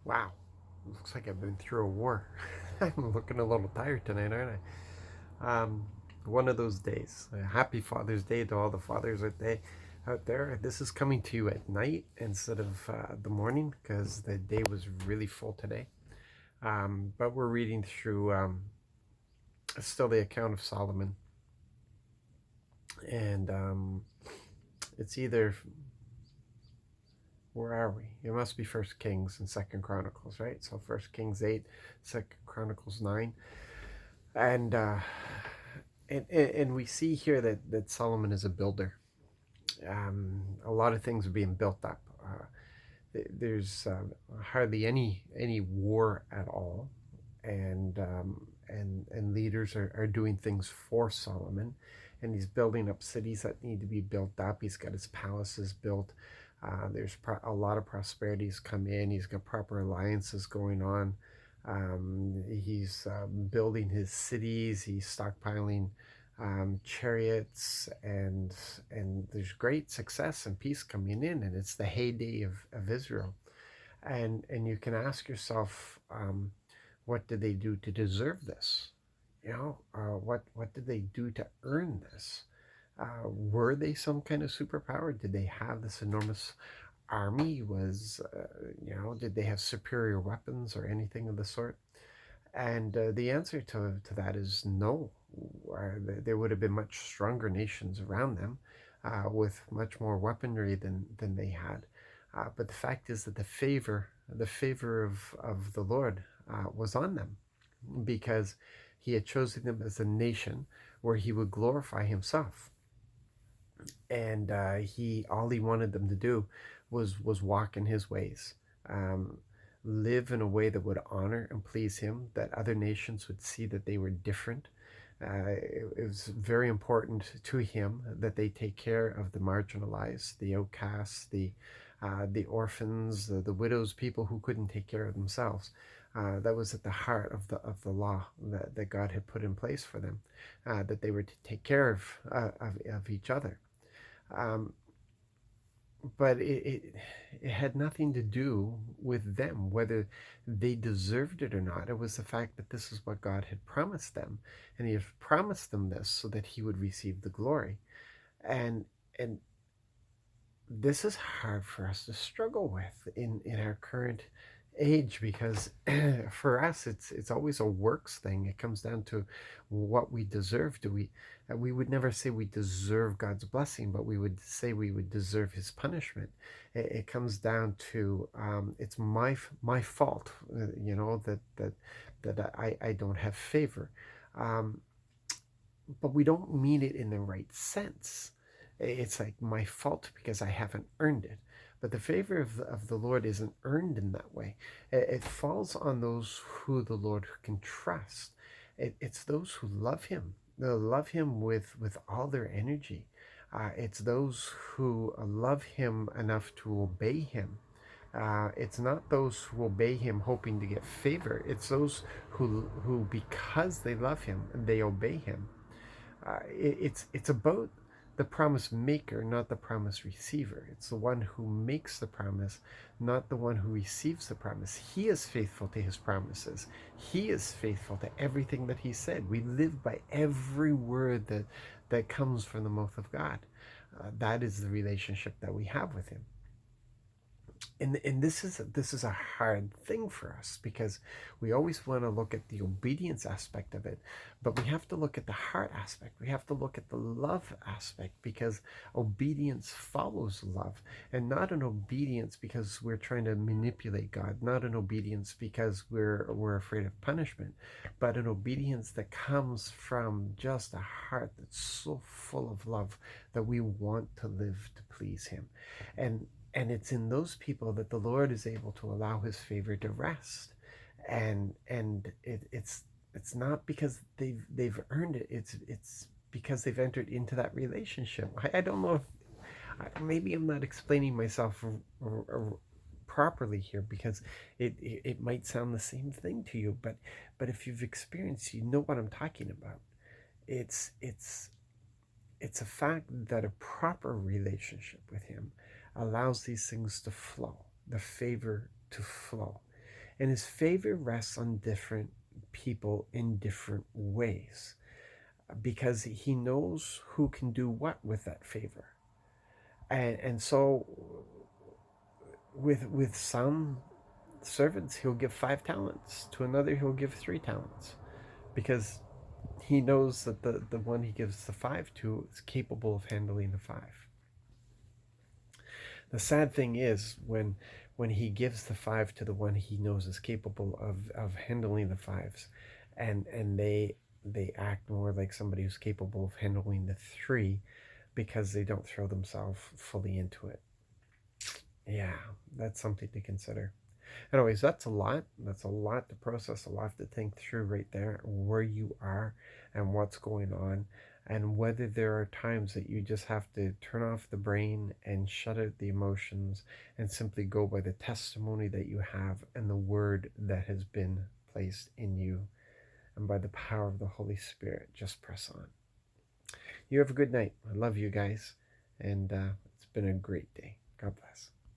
Wow, looks like I've been through a war. I'm looking a little tired tonight, aren't I? One of those days. Happy Father's Day to all the fathers out there. This is coming to you at night instead of the morning because the day was really full today. But we're reading through still the account of Solomon, and it's either where are we? It must be First Kings and Second Chronicles, right? So First Kings 8, Second Chronicles 9. And and we see here that Solomon is a builder. A lot of things are being built up. There's hardly any war at all, and leaders are doing things for Solomon, and he's building up cities that need to be built up. He's got his palaces built. There's a lot of prosperities come in. He's got proper alliances going on. He's building his cities. He's stockpiling chariots, and there's great success and peace coming in, and it's the heyday of Israel. And you can ask yourself, what did they do to deserve this? What did they do to earn this? Were they some kind of superpower? Did they have this enormous army? Did they have superior weapons or anything of the sort? And the answer to that is no. There would have been much stronger nations around them with much more weaponry than they had. But the fact is that the favor of the Lord was on them because he had chosen them as a nation where he would glorify himself. And he all he wanted them to do was walk in his ways, um, live in a way that would honor and please him, that other nations would see that they were different. It was very important to him that they take care of the marginalized, the outcasts, the orphans, the widows, people who couldn't take care of themselves. That was at the heart of the law that God had put in place for them, that they were to take care of each other. Um, but it had nothing to do with them, whether they deserved it or not. It was the fact that this is what God had promised them, and He had promised them this so that He would receive the glory. And and this is hard for us to struggle with in our current age because for us it's always a works thing. It comes down to what we deserve. Do we would never say we deserve God's blessing, but we would say we would deserve his punishment. It comes down to it's my fault, that I don't have favor. um, but we don't mean it in the right sense. It's like my fault because I haven't earned it. But the favor of the Lord isn't earned in that way. It falls on those who the Lord can trust. It's those who love Him. They'll love Him with all their energy. It's those who love Him enough to obey Him. It's not those who obey Him hoping to get favor. It's those who because they love Him, they obey Him. It's about the promise maker, not the promise receiver. It's the one who makes the promise, not the one who receives the promise. He is faithful to his promises. He is faithful to everything that he said. We live by every word that comes from the mouth of God. That is the relationship that we have with him. And this is a hard thing for us because we always want to look at the obedience aspect of it, but we have to look at the heart aspect. We have to look at the love aspect because obedience follows love, and not an obedience because we're trying to manipulate God, not an obedience because we're afraid of punishment, but an obedience that comes from just a heart that's so full of love that we want to live to please him. And it's in those people that the Lord is able to allow his favor to rest. And it's not because they've earned it. It's because they've entered into that relationship. I don't know if maybe I'm not explaining myself properly here because it might sound the same thing to you, but if you've experienced, you know what I'm talking about. It's it's it's a fact that a proper relationship with him allows these things to flow, the favor to flow. And his favor rests on different people in different ways because he knows who can do what with that favor. And so with some servants he'll give 5 talents, to another he'll give 3 talents, because he knows that the one he gives the 5 to is capable of handling the 5. The sad thing is when he gives the 5 to the one he knows is capable of handling the 5s, and they act more like somebody who's capable of handling the 3 because they don't throw themselves fully into it. Yeah, that's something to consider. Anyways, that's a lot. That's a lot to process, a lot to think through right there, where you are and what's going on, and whether there are times that you just have to turn off the brain and shut out the emotions and simply go by the testimony that you have and the word that has been placed in you. And by the power of the Holy Spirit, just press on. You have a good night. I love you guys. And it's been a great day. God bless.